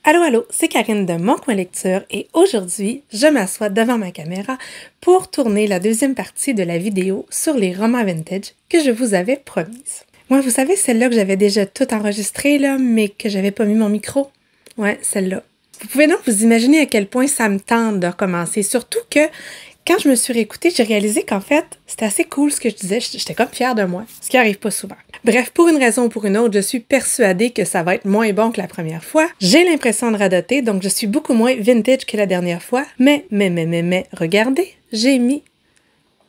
Allô, allô, c'est Karine de Mon Coin Lecture et aujourd'hui, je m'assois devant ma caméra pour tourner la deuxième partie de la vidéo sur les romans vintage que je vous avais promise. Moi, vous savez, celle-là que j'avais déjà tout enregistrée, là, mais que j'avais pas mis mon micro? Ouais, celle-là. Vous pouvez donc vous imaginer à quel point ça me tente de recommencer, surtout que quand je me suis réécoutée, j'ai réalisé qu'en fait, c'était assez cool ce que je disais, j'étais comme fière de moi, ce qui arrive pas souvent. Bref, pour une raison ou pour une autre, je suis persuadée que ça va être moins bon que la première fois. J'ai l'impression de radoter, donc je suis beaucoup moins vintage que la dernière fois, mais, regardez, j'ai mis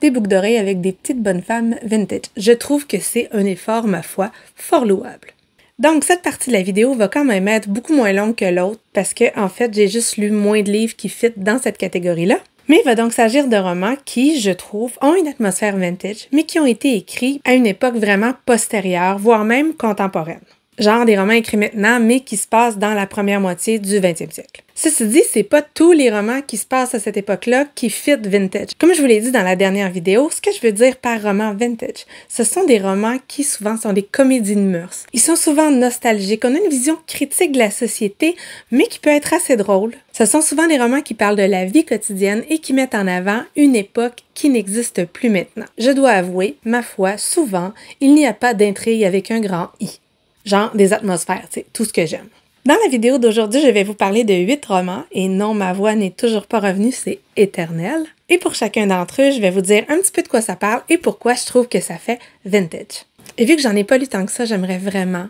des boucles d'oreilles avec des petites bonnes femmes vintage. Je trouve que c'est un effort, ma foi, fort louable. Donc, cette partie de la vidéo va quand même être beaucoup moins longue que l'autre parce que, en fait, j'ai juste lu moins de livres qui fit dans cette catégorie-là. Mais il va donc s'agir de romans qui, je trouve, ont une atmosphère vintage, mais qui ont été écrits à une époque vraiment postérieure, voire même contemporaine. Genre des romans écrits maintenant, mais qui se passent dans la première moitié du 20e siècle. Ceci dit, c'est pas tous les romans qui se passent à cette époque-là qui fit vintage. Comme je vous l'ai dit dans la dernière vidéo, ce que je veux dire par roman vintage, ce sont des romans qui souvent sont des comédies de mœurs. Ils sont souvent nostalgiques, on a une vision critique de la société, mais qui peut être assez drôle. Ce sont souvent des romans qui parlent de la vie quotidienne et qui mettent en avant une époque qui n'existe plus maintenant. Je dois avouer, ma foi, souvent, il n'y a pas d'intrigue avec un grand « i ». Genre des atmosphères, tu sais, tout ce que j'aime. Dans la vidéo d'aujourd'hui, je vais vous parler de 8 romans, et non, ma voix n'est toujours pas revenue, c'est éternel. Et pour chacun d'entre eux, je vais vous dire un petit peu de quoi ça parle et pourquoi je trouve que ça fait vintage. Et vu que j'en ai pas lu tant que ça, j'aimerais vraiment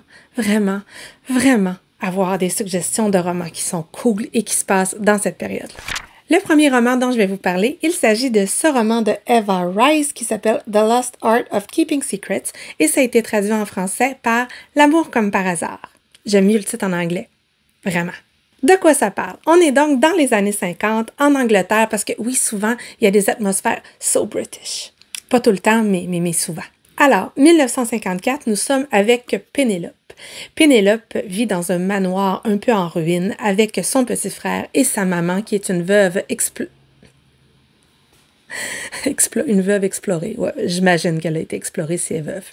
avoir des suggestions de romans qui sont cool et qui se passent dans cette période-là. Le premier roman dont je vais vous parler, il s'agit de ce roman de Eva Rice qui s'appelle The Lost Art of Keeping Secrets et ça a été traduit en français par L'amour comme par hasard. J'aime mieux le titre en anglais. Vraiment. De quoi ça parle? On est donc dans les années 50 en Angleterre parce que oui, souvent, il y a des atmosphères so British. Pas tout le temps, mais souvent. Alors, 1954, nous sommes avec Pénélope. Pénélope vit dans un manoir un peu en ruine avec son petit frère et sa maman qui est une veuve une veuve explorée. Ouais, j'imagine qu'elle a été explorée si elle est veuve.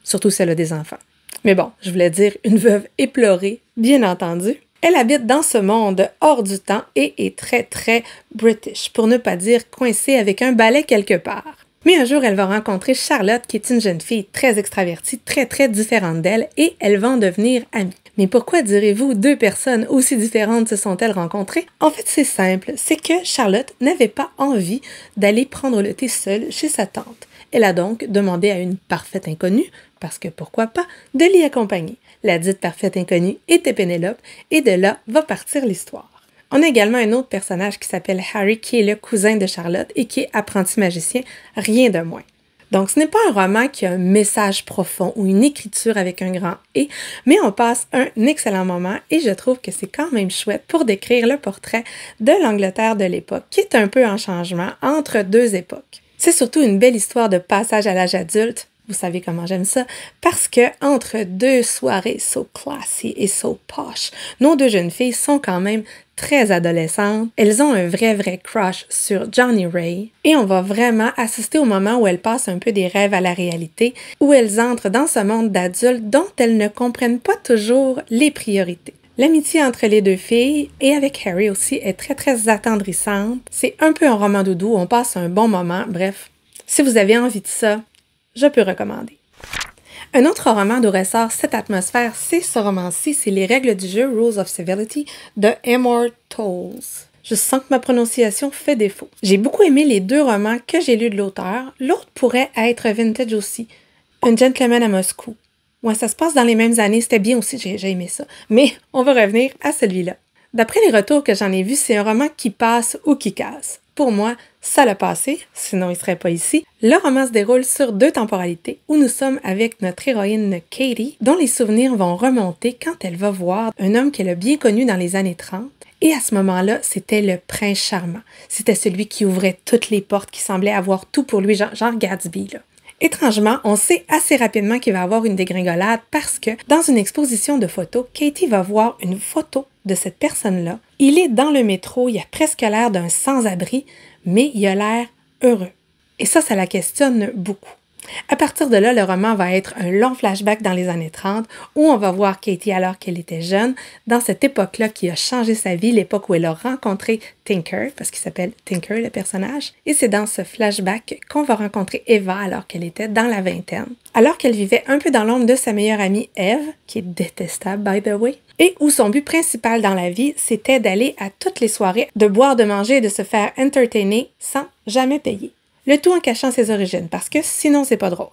Surtout si elle a des enfants. Mais bon, je voulais dire une veuve éplorée, bien entendu. Elle habite dans ce monde hors du temps et est très British, pour ne pas dire coincée avec un balai quelque part. Mais un jour, elle va rencontrer Charlotte, qui est une jeune fille très extravertie, très différente d'elle, et elles vont devenir amies. Mais pourquoi, direz-vous, deux personnes aussi différentes se sont-elles rencontrées? En fait, c'est simple, c'est que Charlotte n'avait pas envie d'aller prendre le thé seule chez sa tante. Elle a donc demandé à une parfaite inconnue, parce que pourquoi pas, de l'y accompagner. La dite parfaite inconnue était Pénélope, et de là va partir l'histoire. On a également un autre personnage qui s'appelle Harry, qui est le cousin de Charlotte et qui est apprenti magicien, rien de moins. Donc, ce n'est pas un roman qui a un message profond ou une écriture avec un grand « et », mais on passe un excellent moment et je trouve que c'est quand même chouette pour décrire le portrait de l'Angleterre de l'époque, qui est un peu en changement entre deux époques. C'est surtout une belle histoire de passage à l'âge adulte. Vous savez comment j'aime ça, parce que entre deux soirées so classy et so posh, nos deux jeunes filles sont quand même très adolescentes. Elles ont un vrai crush sur Johnny Ray et on va vraiment assister au moment où elles passent un peu des rêves à la réalité, où elles entrent dans ce monde d'adultes dont elles ne comprennent pas toujours les priorités. L'amitié entre les deux filles, et avec Harry aussi, est très attendrissante. C'est un peu un roman doudou, on passe un bon moment, bref. Si vous avez envie de ça, je peux recommander. Un autre roman d'où ressort cette atmosphère, c'est ce roman-ci, c'est Les règles du jeu, Rules of Civility, de Immortals. Je sens que ma prononciation fait défaut. J'ai beaucoup aimé les deux romans que j'ai lus de l'auteur. L'autre pourrait être vintage aussi. Un gentleman à Moscou. Ouais, ça se passe dans les mêmes années, c'était bien aussi, j'ai aimé ça. Mais on va revenir à celui-là. D'après les retours que j'en ai vus, c'est un roman qui passe ou qui casse. Pour moi, ça l'a passé, sinon il serait pas ici. Le roman se déroule sur deux temporalités où nous sommes avec notre héroïne Katie, dont les souvenirs vont remonter quand elle va voir un homme qu'elle a bien connu dans les années 30. Et à ce moment-là, c'était le prince charmant. C'était celui qui ouvrait toutes les portes, qui semblait avoir tout pour lui, genre Gatsby, là. Étrangement, on sait assez rapidement qu'il va y avoir une dégringolade parce que dans une exposition de photos, Katie va voir une photo de cette personne-là. Il est dans le métro, il a presque l'air d'un sans-abri, mais il a l'air heureux. Et ça la questionne beaucoup. À partir de là, le roman va être un long flashback dans les années 30 où on va voir Katie alors qu'elle était jeune, dans cette époque-là qui a changé sa vie, l'époque où elle a rencontré Tinker, parce qu'il s'appelle Tinker le personnage. Et c'est dans ce flashback qu'on va rencontrer Eva alors qu'elle était dans la vingtaine, alors qu'elle vivait un peu dans l'ombre de sa meilleure amie Eve, qui est détestable by the way, et où son but principal dans la vie, c'était d'aller à toutes les soirées, de boire, de manger et de se faire entertainer sans jamais payer. Le tout en cachant ses origines, parce que sinon c'est pas drôle.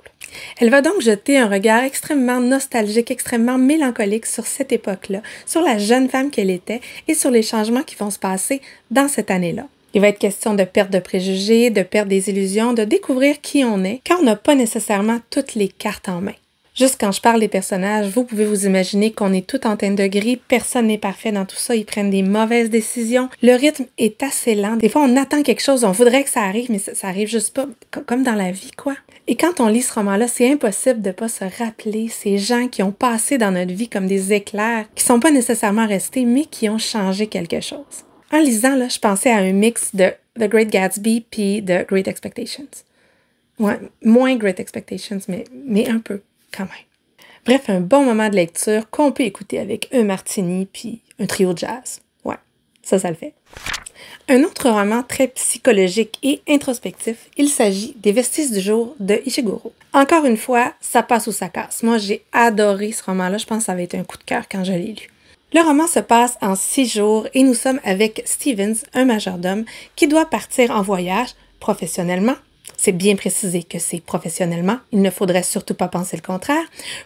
Elle va donc jeter un regard extrêmement nostalgique, extrêmement mélancolique sur cette époque-là, sur la jeune femme qu'elle était et sur les changements qui vont se passer dans cette année-là. Il va être question de perte de préjugés, de perte des illusions, de découvrir qui on est, quand on n'a pas nécessairement toutes les cartes en main. Juste quand je parle des personnages, vous pouvez vous imaginer qu'on est tout en teinte de gris, personne n'est parfait dans tout ça, ils prennent des mauvaises décisions. Le rythme est assez lent. Des fois, on attend quelque chose, on voudrait que ça arrive, mais ça arrive juste pas, comme dans la vie, quoi. Et quand on lit ce roman-là, c'est impossible de pas se rappeler ces gens qui ont passé dans notre vie comme des éclairs, qui sont pas nécessairement restés, mais qui ont changé quelque chose. En lisant, là, je pensais à un mix de The Great Gatsby puis de Great Expectations. Ouais, moins Great Expectations, mais un peu. Quand même. Bref, un bon moment de lecture qu'on peut écouter avec un martini puis un trio de jazz. Ouais, ça le fait. Un autre roman très psychologique et introspectif, il s'agit des Vestiges du jour de Ishiguro. Encore une fois, ça passe ou ça casse. Moi, j'ai adoré ce roman-là. Je pense que ça avait été un coup de cœur quand je l'ai lu. Le roman se passe en 6 jours et nous sommes avec Stevens, un majordome, qui doit partir en voyage professionnellement. C'est bien précisé que c'est professionnellement, il ne faudrait surtout pas penser le contraire,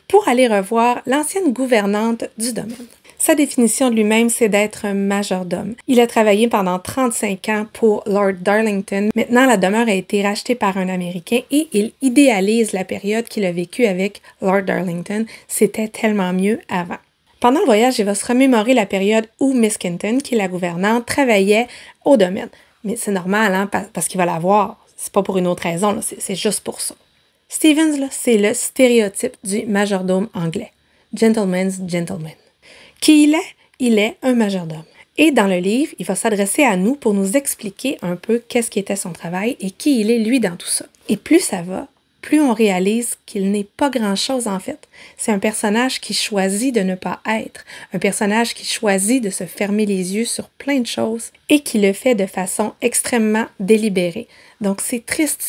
pour aller revoir l'ancienne gouvernante du domaine. Sa définition de lui-même, c'est d'être un majordome. Il a travaillé pendant 35 ans pour Lord Darlington. Maintenant, la demeure a été rachetée par un Américain et il idéalise la période qu'il a vécue avec Lord Darlington. C'était tellement mieux avant. Pendant le voyage, il va se remémorer la période où Miss Kenton, qui est la gouvernante, travaillait au domaine. Mais c'est normal, hein, parce qu'il va la voir. C'est pas pour une autre raison, là, c'est juste pour ça. Stevens, là, c'est le stéréotype du majordome anglais. Gentleman's gentleman. Qui il est un majordome. Et dans le livre, il va s'adresser à nous pour nous expliquer un peu qu'est-ce qui était son travail et qui il est, lui, dans tout ça. Et plus ça va, plus on réalise qu'il n'est pas grand-chose en fait. C'est un personnage qui choisit de ne pas être, un personnage qui choisit de se fermer les yeux sur plein de choses et qui le fait de façon extrêmement délibérée. Donc c'est triste,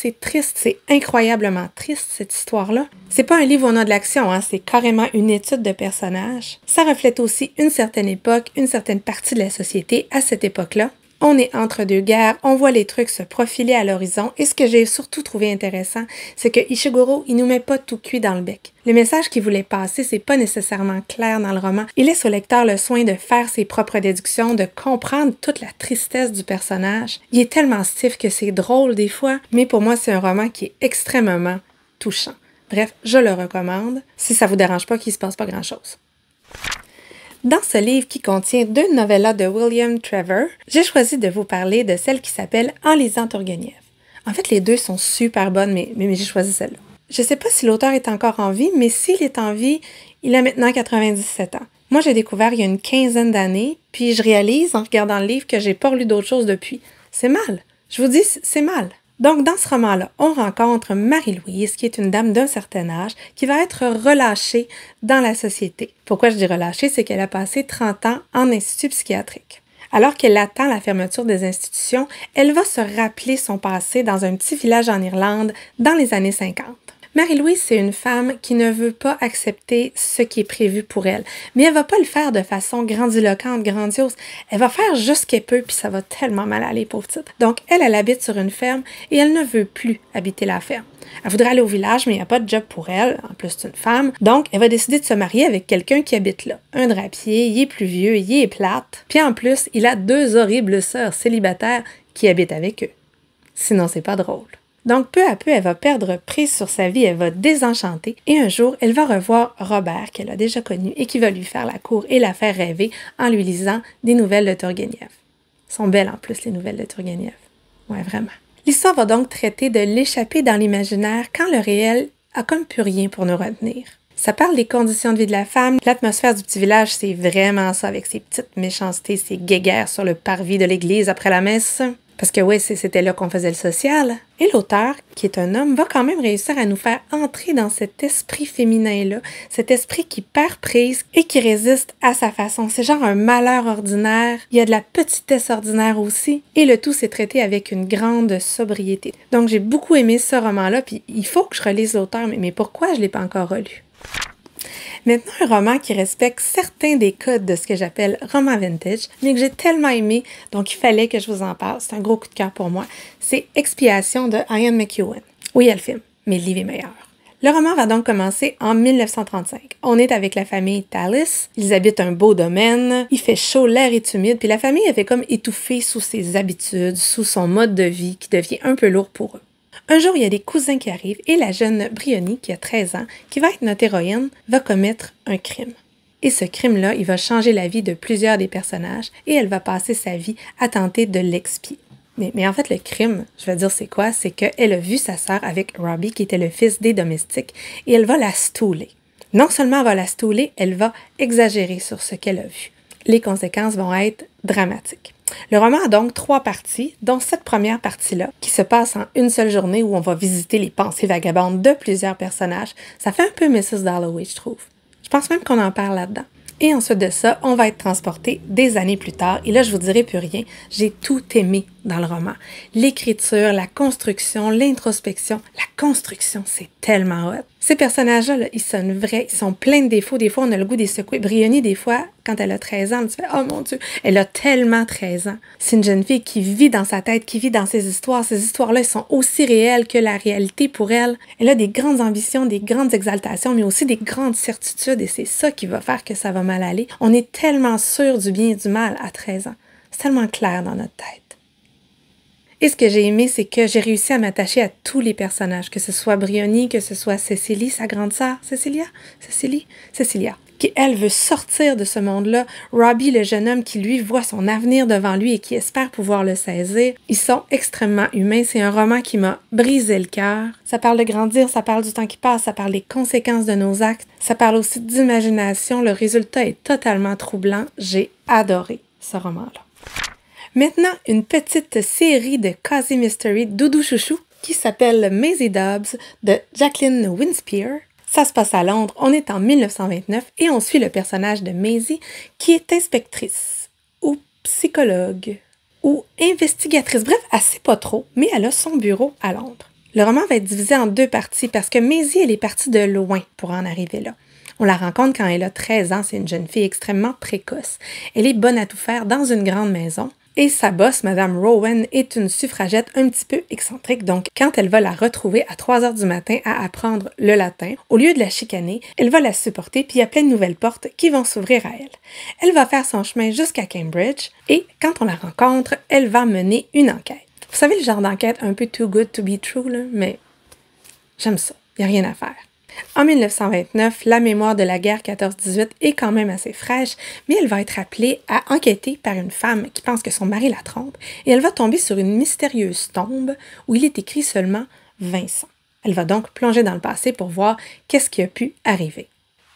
c'est incroyablement triste cette histoire-là. C'est pas un livre où on a de l'action, hein, c'est carrément une étude de personnage. Ça reflète aussi une certaine époque, une certaine partie de la société à cette époque-là. On est entre deux guerres, on voit les trucs se profiler à l'horizon et ce que j'ai surtout trouvé intéressant, c'est que Ishiguro, il nous met pas tout cuit dans le bec. Le message qu'il voulait passer, c'est pas nécessairement clair dans le roman. Il laisse au lecteur le soin de faire ses propres déductions, de comprendre toute la tristesse du personnage. Il est tellement stiff que c'est drôle des fois, mais pour moi, c'est un roman qui est extrêmement touchant. Bref, je le recommande, si ça vous dérange pas qu'il se passe pas grand-chose. Dans ce livre qui contient 2 novellas de William Trevor, j'ai choisi de vous parler de celle qui s'appelle En lisant Turgenev. En fait, les 2 sont super bonnes, mais j'ai choisi celle-là. Je ne sais pas si l'auteur est encore en vie, mais s'il est en vie, il a maintenant 97 ans. Moi, j'ai découvert il y a une quinzaine d'années, puis je réalise en regardant le livre que j'ai pas lu d'autres choses depuis. C'est mal. Je vous dis, c'est mal. Donc, dans ce roman-là, on rencontre Marie-Louise, qui est une dame d'un certain âge, qui va être relâchée dans la société. Pourquoi je dis relâchée? C'est qu'elle a passé 30 ans en institut psychiatrique. Alors qu'elle attend la fermeture des institutions, elle va se rappeler son passé dans un petit village en Irlande dans les années 50. Marie-Louise, c'est une femme qui ne veut pas accepter ce qui est prévu pour elle, mais elle va pas le faire de façon grandiloquente, grandiose. Elle va faire juste ce qu'elle peut, puis ça va tellement mal aller, pauvre petite. Donc, elle habite sur une ferme et elle ne veut plus habiter la ferme. Elle voudrait aller au village, mais il n'y a pas de job pour elle. En plus, c'est une femme. Donc, elle va décider de se marier avec quelqu'un qui habite là. Un drapier, il est plus vieux, il est plate. Puis en plus, il a 2 horribles sœurs célibataires qui habitent avec eux. Sinon, c'est pas drôle. Donc, peu à peu, elle va perdre prise sur sa vie, elle va désenchanter et un jour, elle va revoir Robert, qu'elle a déjà connu et qui va lui faire la cour et la faire rêver en lui lisant des nouvelles de Turgenev. Elles sont belles en plus, les nouvelles de Turgenev. Ouais, vraiment. L'histoire va donc traiter de l'échapper dans l'imaginaire quand le réel a comme plus rien pour nous retenir. Ça parle des conditions de vie de la femme. L'atmosphère du petit village, c'est vraiment ça, avec ses petites méchancetés, ses guéguerres sur le parvis de l'église après la messe. Parce que oui, c'était là qu'on faisait le social. Et l'auteur, qui est un homme, va quand même réussir à nous faire entrer dans cet esprit féminin-là, cet esprit qui perd prise et qui résiste à sa façon. C'est genre un malheur ordinaire, il y a de la petitesse ordinaire aussi, et le tout s'est traité avec une grande sobriété. Donc j'ai beaucoup aimé ce roman-là, puis il faut que je relise l'auteur, mais pourquoi je ne l'ai pas encore relu? Maintenant, un roman qui respecte certains des codes de ce que j'appelle roman vintage, mais que j'ai tellement aimé, donc il fallait que je vous en parle. C'est un gros coup de cœur pour moi. C'est Expiation de Ian McEwan. Oui, il y a le film, mais le livre est meilleur. Le roman va donc commencer en 1935. On est avec la famille Tallis. Ils habitent un beau domaine. Il fait chaud, l'air est humide, puis la famille avait comme étouffé sous ses habitudes, sous son mode de vie qui devient un peu lourd pour eux. Un jour, il y a des cousins qui arrivent et la jeune Briony, qui a 13 ans, qui va être notre héroïne, va commettre un crime. Et ce crime-là, il va changer la vie de plusieurs des personnages et elle va passer sa vie à tenter de l'expier. Mais en fait, le crime, je vais dire c'est quoi? C'est qu'elle a vu sa sœur avec Robbie, qui était le fils des domestiques, et elle va la stouler. Non seulement elle va la stouler, elle va exagérer sur ce qu'elle a vu. Les conséquences vont être dramatiques. Le roman a donc 3 parties, dont cette première partie-là, qui se passe en une seule journée où on va visiter les pensées vagabondes de plusieurs personnages. Ça fait un peu Mrs. Dalloway, je trouve. Je pense même qu'on en parle là-dedans. Et ensuite de ça, on va être transporté des années plus tard. Et là, je vous dirai plus rien. J'ai tout aimé dans le roman. L'écriture, la construction, l'introspection. La construction, c'est tellement hot. Ces personnages-là, là, ils sonnent vrais, ils sont pleins de défauts. Des fois, on a le goût des secouer. Briony, des fois, quand elle a 13 ans, tu fais « Oh mon Dieu! » Elle a tellement 13 ans. C'est une jeune fille qui vit dans sa tête, qui vit dans ses histoires. Ces histoires-là, elles sont aussi réelles que la réalité pour elle. Elle a des grandes ambitions, des grandes exaltations, mais aussi des grandes certitudes. Et c'est ça qui va faire que ça va mal aller. On est tellement sûr du bien et du mal à 13 ans. C'est tellement clair dans notre tête. Et ce que j'ai aimé, c'est que j'ai réussi à m'attacher à tous les personnages, que ce soit Briony, que ce soit Cécilie, sa grande sœur, Cécilia, qui, elle, veut sortir de ce monde-là. Robbie, le jeune homme qui, lui, voit son avenir devant lui et qui espère pouvoir le saisir. Ils sont extrêmement humains. C'est un roman qui m'a brisé le cœur. Ça parle de grandir, ça parle du temps qui passe, ça parle des conséquences de nos actes. Ça parle aussi d'imagination. Le résultat est totalement troublant. J'ai adoré ce roman-là. Maintenant, une petite série de Cozy Mystery doudou chouchou qui s'appelle Maisie Dobbs de Jacqueline Winspear. Ça se passe à Londres, on est en 1929 et on suit le personnage de Maisie qui est inspectrice ou psychologue ou investigatrice. Bref, elle sait pas trop, mais elle a son bureau à Londres. Le roman va être divisé en 2 parties parce que Maisie, elle est partie de loin pour en arriver là. On la rencontre quand elle a 13 ans, c'est une jeune fille extrêmement précoce. Elle est bonne à tout faire dans une grande maison. Et sa boss, Madame Rowan, est une suffragette un petit peu excentrique, donc quand elle va la retrouver à 3 heures du matin à apprendre le latin, au lieu de la chicaner, elle va la supporter, puis il y a plein de nouvelles portes qui vont s'ouvrir à elle. Elle va faire son chemin jusqu'à Cambridge, et quand on la rencontre, elle va mener une enquête. Vous savez le genre d'enquête un peu too good to be true, là, mais j'aime ça, il n'y a rien à faire. En 1929, la mémoire de la guerre 14-18 est quand même assez fraîche, mais elle va être appelée à enquêter par une femme qui pense que son mari la trompe et elle va tomber sur une mystérieuse tombe où il est écrit seulement Vincent. Elle va donc plonger dans le passé pour voir qu'est-ce qui a pu arriver.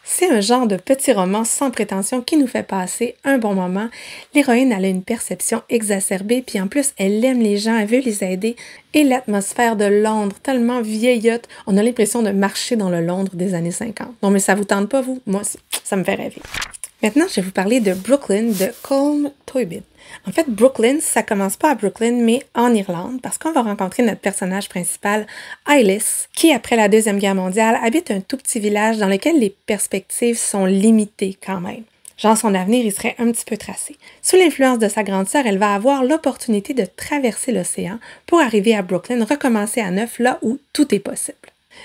C'est un genre de petit roman sans prétention qui nous fait passer un bon moment. L'héroïne, elle a une perception exacerbée, puis en plus, elle aime les gens, elle veut les aider. Et l'atmosphère de Londres, tellement vieillotte, on a l'impression de marcher dans le Londres des années 50. Non, mais ça vous tente pas, vous? Moi, ça me fait rêver. Maintenant, je vais vous parler de Brooklyn de Colm Tóibín. En fait, Brooklyn, ça commence pas à Brooklyn, mais en Irlande, parce qu'on va rencontrer notre personnage principal, Ailis, qui, après la Deuxième Guerre mondiale, habite un tout petit village dans lequel les perspectives sont limitées quand même. Genre, son avenir, il serait un petit peu tracé. Sous l'influence de sa grande sœur, elle va avoir l'opportunité de traverser l'océan pour arriver à Brooklyn, recommencer à neuf, là où tout est possible.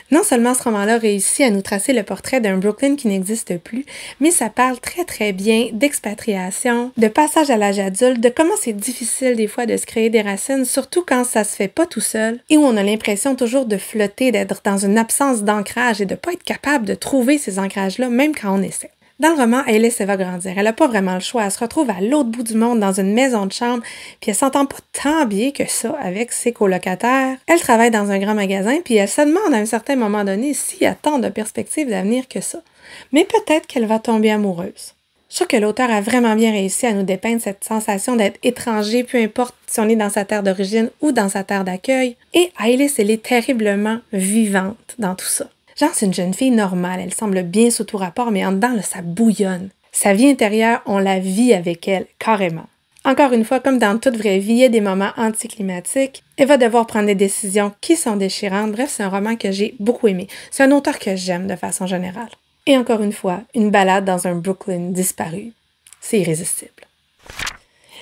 Non seulement ce roman-là réussit à nous tracer le portrait d'un Brooklyn qui n'existe plus, mais ça parle très très bien d'expatriation, de passage à l'âge adulte, de comment c'est difficile des fois de se créer des racines, surtout quand ça se fait pas tout seul, et où on a l'impression toujours de flotter, d'être dans une absence d'ancrage et de pas être capable de trouver ces ancrages-là, même quand on essaie. Dans le roman, Ailis, elle va grandir. Elle n'a pas vraiment le choix. Elle se retrouve à l'autre bout du monde, dans une maison de chambre, puis elle s'entend pas tant bien que ça avec ses colocataires. Elle travaille dans un grand magasin, puis elle se demande à un certain moment donné s'il y a tant de perspectives d'avenir que ça. Mais peut-être qu'elle va tomber amoureuse. Je trouve que l'auteur a vraiment bien réussi à nous dépeindre cette sensation d'être étranger, peu importe si on est dans sa terre d'origine ou dans sa terre d'accueil. Et Alice, elle est terriblement vivante dans tout ça. Genre, c'est une jeune fille normale, elle semble bien sous tout rapport, mais en dedans, là, ça bouillonne. Sa vie intérieure, on la vit avec elle, carrément. Encore une fois, comme dans toute vraie vie, il y a des moments anticlimatiques. Elle va devoir prendre des décisions qui sont déchirantes. Bref, c'est un roman que j'ai beaucoup aimé. C'est un auteur que j'aime de façon générale. Et encore une fois, une balade dans un Brooklyn disparu. C'est irrésistible.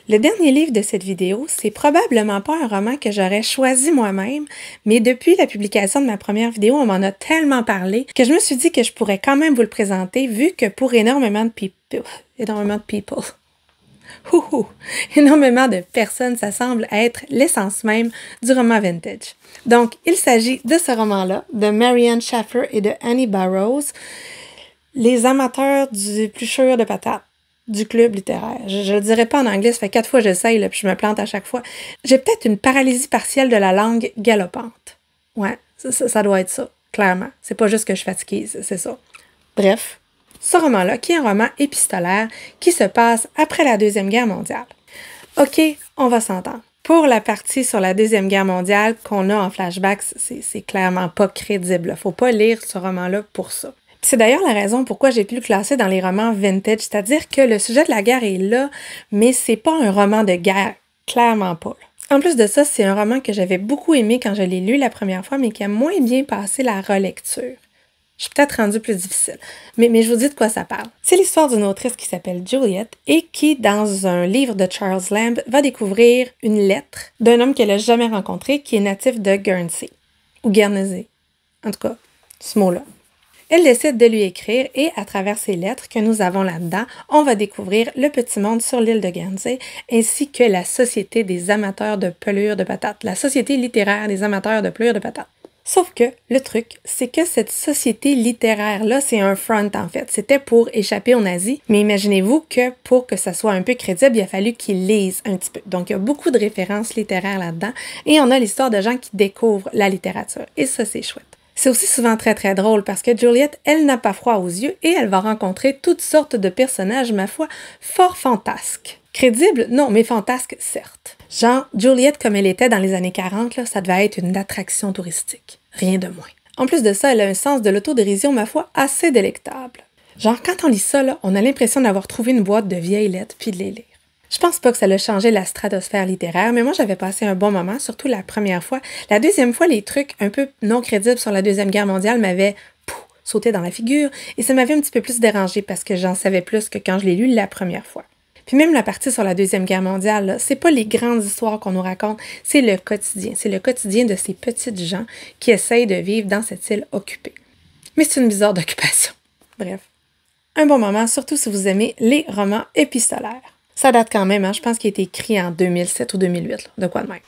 Le dernier livre de cette vidéo, c'est probablement pas un roman que j'aurais choisi moi-même, mais depuis la publication de ma première vidéo, on m'en a tellement parlé que je me suis dit que je pourrais quand même vous le présenter, vu que pour énormément de personnes, ça semble être l'essence même du roman vintage. Donc, il s'agit de ce roman-là, de Marianne Shaffer et de Annie Burroughs, les amateurs du plucheur de patates du club littéraire. Je le dirais pas en anglais, ça fait 4 fois que j'essaye, là, puis je me plante à chaque fois. J'ai peut-être une paralysie partielle de la langue galopante. Ouais, ça doit être ça, clairement. C'est pas juste que je suis fatiguée, c'est ça. Bref, ce roman-là, qui est un roman épistolaire qui se passe après la Deuxième Guerre mondiale. OK, on va s'entendre. Pour la partie sur la Deuxième Guerre mondiale qu'on a en flashback, c'est clairement pas crédible. Faut pas lire ce roman-là pour ça. C'est d'ailleurs la raison pourquoi j'ai pu le classer dans les romans vintage, c'est-à-dire que le sujet de la guerre est là, mais c'est pas un roman de guerre, clairement pas. En plus de ça, c'est un roman que j'avais beaucoup aimé quand je l'ai lu la première fois, mais qui a moins bien passé la relecture. Je suis peut-être rendue plus difficile, mais je vous dis de quoi ça parle. C'est l'histoire d'une autrice qui s'appelle Juliet et qui, dans un livre de Charles Lamb, va découvrir une lettre d'un homme qu'elle n'a jamais rencontré qui est natif de Guernsey, ou Guernsey, en tout cas, ce mot-là. Elle décide de lui écrire et, à travers ces lettres que nous avons là-dedans, on va découvrir le petit monde sur l'île de Guernsey, ainsi que la Société des amateurs de pelure de patates, la Société littéraire des amateurs de pelure de patates. Sauf que le truc, c'est que cette société littéraire-là, c'est un front en fait. C'était pour échapper aux nazis, mais imaginez-vous que pour que ça soit un peu crédible, il a fallu qu'ils lisent un petit peu. Donc il y a beaucoup de références littéraires là-dedans et on a l'histoire de gens qui découvrent la littérature et ça, c'est chouette. C'est aussi souvent très très drôle parce que Juliette, elle n'a pas froid aux yeux et elle va rencontrer toutes sortes de personnages, ma foi, fort fantasques. Crédibles? Non, mais fantasques, certes. Genre, Juliette comme elle était dans les années 40, là, ça devait être une attraction touristique. Rien de moins. En plus de ça, elle a un sens de l'autodérision, ma foi, assez délectable. Genre, quand on lit ça, là, on a l'impression d'avoir trouvé une boîte de vieilles lettres puis de les lire. Je pense pas que ça a changé la stratosphère littéraire, mais moi j'avais passé un bon moment, surtout la première fois. La deuxième fois, les trucs un peu non crédibles sur la Deuxième Guerre mondiale m'avaient sauté dans la figure et ça m'avait un petit peu plus dérangé parce que j'en savais plus que quand je l'ai lu la première fois. Puis même la partie sur la Deuxième Guerre mondiale, là, c'est pas les grandes histoires qu'on nous raconte, c'est le quotidien. C'est le quotidien de ces petites gens qui essayent de vivre dans cette île occupée. Mais c'est une bizarre d'occupation. Bref, un bon moment, surtout si vous aimez les romans épistolaires. Ça date quand même, hein? Je pense qu'il a été écrit en 2007 ou 2008, là, de quoi de même.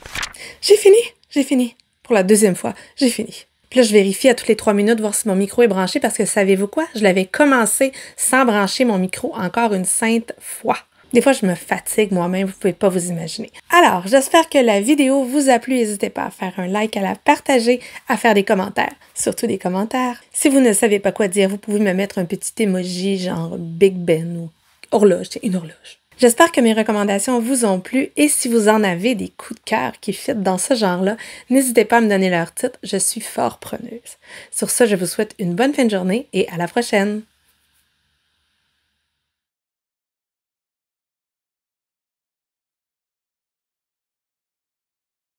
J'ai fini. Pour la deuxième fois, j'ai fini. Puis là, je vérifie à toutes les 3 minutes voir si mon micro est branché parce que savez-vous quoi? Je l'avais commencé sans brancher mon micro encore une sainte fois. Des fois, je me fatigue moi-même, vous pouvez pas vous imaginer. Alors, j'espère que la vidéo vous a plu. N'hésitez pas à faire un like, à la partager, à faire des commentaires. Surtout des commentaires. Si vous ne savez pas quoi dire, vous pouvez me mettre un petit emoji genre Big Ben ou horloge, c'est une horloge. J'espère que mes recommandations vous ont plu et si vous en avez des coups de cœur qui fit dans ce genre-là, n'hésitez pas à me donner leur titre, je suis fort preneuse. Sur ce, je vous souhaite une bonne fin de journée et à la prochaine!